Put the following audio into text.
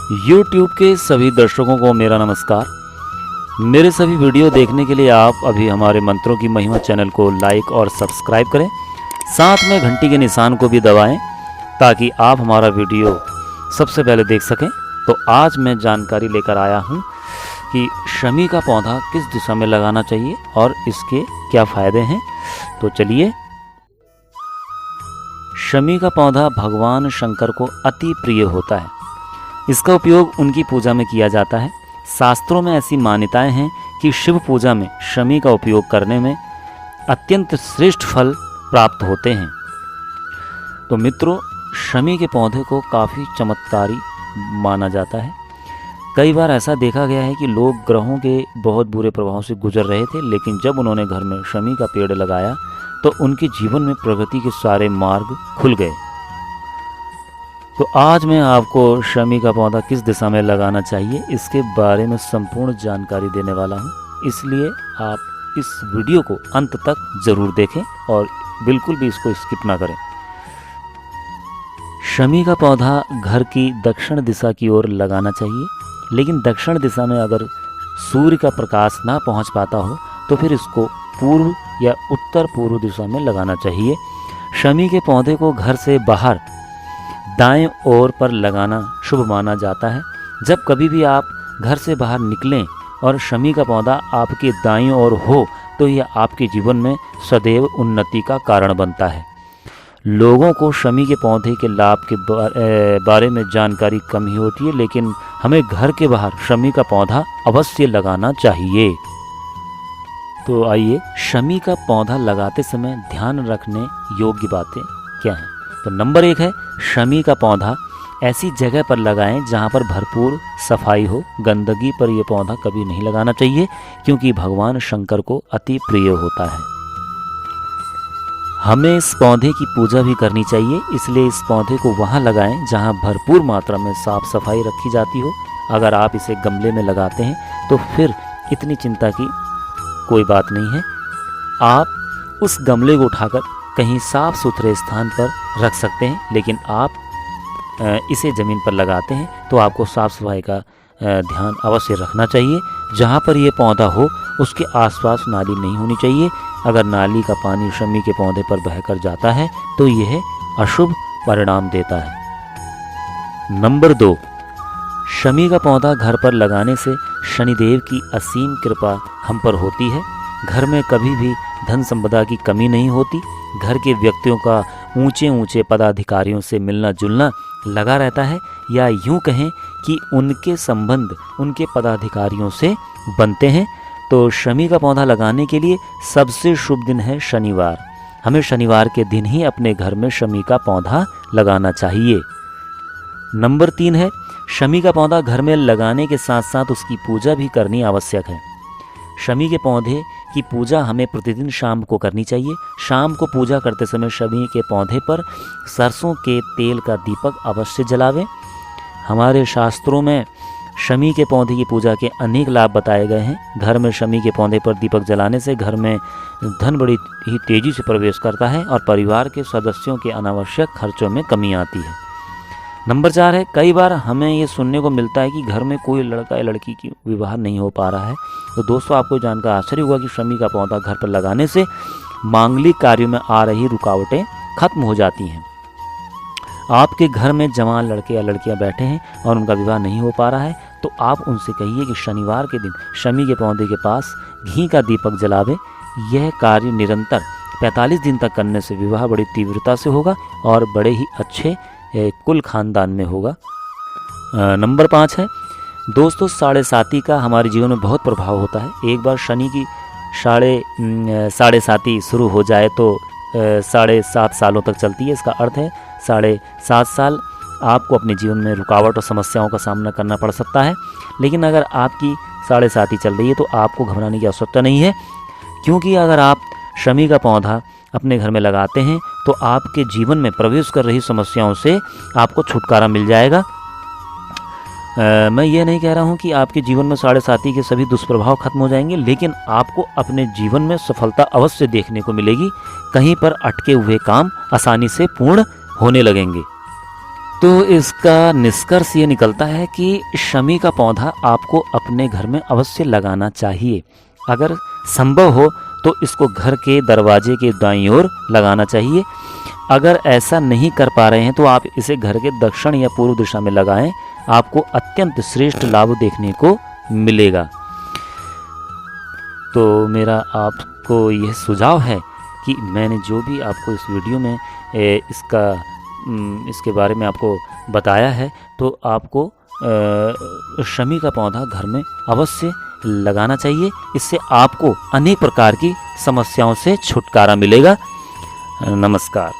YouTube के सभी दर्शकों को मेरा नमस्कार। मेरे सभी वीडियो देखने के लिए आप अभी हमारे मंत्रों की महिमा चैनल को लाइक और सब्सक्राइब करें, साथ में घंटी के निशान को भी दबाएं ताकि आप हमारा वीडियो सबसे पहले देख सकें। तो आज मैं जानकारी लेकर आया हूं कि शमी का पौधा किस दिशा में लगाना चाहिए और इसके क्या फ़ायदे हैं। तो चलिए, शमी का पौधा भगवान शंकर को अति प्रिय होता है। इसका उपयोग उनकी पूजा में किया जाता है। शास्त्रों में ऐसी मान्यताएं हैं कि शिव पूजा में शमी का उपयोग करने में अत्यंत श्रेष्ठ फल प्राप्त होते हैं। तो मित्रों, शमी के पौधे को काफ़ी चमत्कारी माना जाता है। कई बार ऐसा देखा गया है कि लोग ग्रहों के बहुत बुरे प्रभाव से गुजर रहे थे, लेकिन जब उन्होंने घर में शमी का पेड़ लगाया तो उनके जीवन में प्रगति के सारे मार्ग खुल गए। तो आज मैं आपको शमी का पौधा किस दिशा में लगाना चाहिए इसके बारे में संपूर्ण जानकारी देने वाला हूं, इसलिए आप इस वीडियो को अंत तक ज़रूर देखें और बिल्कुल भी इसको स्किप ना करें। शमी का पौधा घर की दक्षिण दिशा की ओर लगाना चाहिए, लेकिन दक्षिण दिशा में अगर सूर्य का प्रकाश ना पहुंच पाता हो तो फिर इसको पूर्व या उत्तर पूर्व दिशा में लगाना चाहिए। शमी के पौधे को घर से बाहर दाएं ओर पर लगाना शुभ माना जाता है। जब कभी भी आप घर से बाहर निकलें और शमी का पौधा आपके दाईं ओर हो तो यह आपके जीवन में सदैव उन्नति का कारण बनता है। लोगों को शमी के पौधे के लाभ के बारे में जानकारी कम ही होती है, लेकिन हमें घर के बाहर शमी का पौधा अवश्य लगाना चाहिए। तो आइए, शमी का पौधा लगाते समय ध्यान रखने योग्य बातें क्या हैं। तो नंबर 1 है, शमी का पौधा ऐसी जगह पर लगाएं जहां पर भरपूर सफाई हो। गंदगी पर यह पौधा कभी नहीं लगाना चाहिए, क्योंकि भगवान शंकर को अति प्रिय होता है। हमें इस पौधे की पूजा भी करनी चाहिए, इसलिए इस पौधे को वहां लगाएं जहां भरपूर मात्रा में साफ सफाई रखी जाती हो। अगर आप इसे गमले में लगाते हैं तो फिर इतनी चिंता की कोई बात नहीं है। आप उस गमले को उठाकर कहीं साफ सुथरे स्थान पर रख सकते हैं, लेकिन आप इसे ज़मीन पर लगाते हैं तो आपको साफ सफाई का ध्यान अवश्य रखना चाहिए। जहाँ पर यह पौधा हो उसके आसपास नाली नहीं होनी चाहिए। अगर नाली का पानी शमी के पौधे पर बहकर जाता है तो यह अशुभ परिणाम देता है। नंबर 2, शमी का पौधा घर पर लगाने से शनिदेव की असीम कृपा हम पर होती है। घर में कभी भी धन संपदा की कमी नहीं होती। घर के व्यक्तियों का ऊंचे ऊंचे पदाधिकारियों से मिलना जुलना लगा रहता है, या यूं कहें कि उनके संबंध उनके पदाधिकारियों से बनते हैं। तो शमी का पौधा लगाने के लिए सबसे शुभ दिन है शनिवार। हमें शनिवार के दिन ही अपने घर में शमी का पौधा लगाना चाहिए। नंबर 3 है, शमी का पौधा घर में लगाने के साथ साथ उसकी पूजा भी करनी आवश्यक है। शमी के पौधे की पूजा हमें प्रतिदिन शाम को करनी चाहिए। शाम को पूजा करते समय शमी के पौधे पर सरसों के तेल का दीपक अवश्य जलावें। हमारे शास्त्रों में शमी के पौधे की पूजा के अनेक लाभ बताए गए हैं। घर में शमी के पौधे पर दीपक जलाने से घर में धन बड़ी ही तेजी से प्रवेश करता है और परिवार के सदस्यों के अनावश्यक खर्चों में कमी आती है। नंबर 4 है, कई बार हमें ये सुनने को मिलता है कि घर में कोई लड़का या लड़की की विवाह नहीं हो पा रहा है। तो दोस्तों, आपको जानकर आश्चर्य होगा कि शमी का पौधा घर पर लगाने से मांगलिक कार्यों में आ रही रुकावटें खत्म हो जाती हैं। आपके घर में जवान लड़के या लड़कियां बैठे हैं और उनका विवाह नहीं हो पा रहा है, तो आप उनसे कहिए कि शनिवार के दिन शमी के पौधे के पास घी का दीपक जलावे। यह कार्य निरंतर 45 दिन तक करने से विवाह बड़ी तीव्रता से होगा और बड़े ही अच्छे कुल खानदान में होगा। नंबर 5 है, दोस्तों, साढ़े साती का हमारे जीवन में बहुत प्रभाव होता है। एक बार शनि की साढ़े साती शुरू हो जाए तो 7.5 सालों तक चलती है। इसका अर्थ है 7.5 साल आपको अपने जीवन में रुकावट और समस्याओं का सामना करना पड़ सकता है। लेकिन अगर आपकी साढ़े साती चल रही है तो आपको घबराने की आवश्यकता नहीं है, क्योंकि अगर आप शमी का पौधा अपने घर में लगाते हैं तो आपके जीवन में प्रवेश कर रही समस्याओं से आपको छुटकारा मिल जाएगा। मैं ये नहीं कह रहा हूँ कि आपके जीवन में साढ़े साती के सभी दुष्प्रभाव खत्म हो जाएंगे, लेकिन आपको अपने जीवन में सफलता अवश्य देखने को मिलेगी। कहीं पर अटके हुए काम आसानी से पूर्ण होने लगेंगे। तो इसका निष्कर्ष ये निकलता है कि शमी का पौधा आपको अपने घर में अवश्य लगाना चाहिए। अगर संभव हो तो इसको घर के दरवाजे के दाईं ओर लगाना चाहिए। अगर ऐसा नहीं कर पा रहे हैं तो आप इसे घर के दक्षिण या पूर्व दिशा में लगाएं, आपको अत्यंत श्रेष्ठ लाभ देखने को मिलेगा। तो मेरा आपको यह सुझाव है कि मैंने जो भी आपको इस वीडियो में इसके बारे में आपको बताया है, तो आपको शमी का पौधा घर में अवश्य लगाना चाहिए। इससे आपको अनेक प्रकार की समस्याओं से छुटकारा मिलेगा। नमस्कार।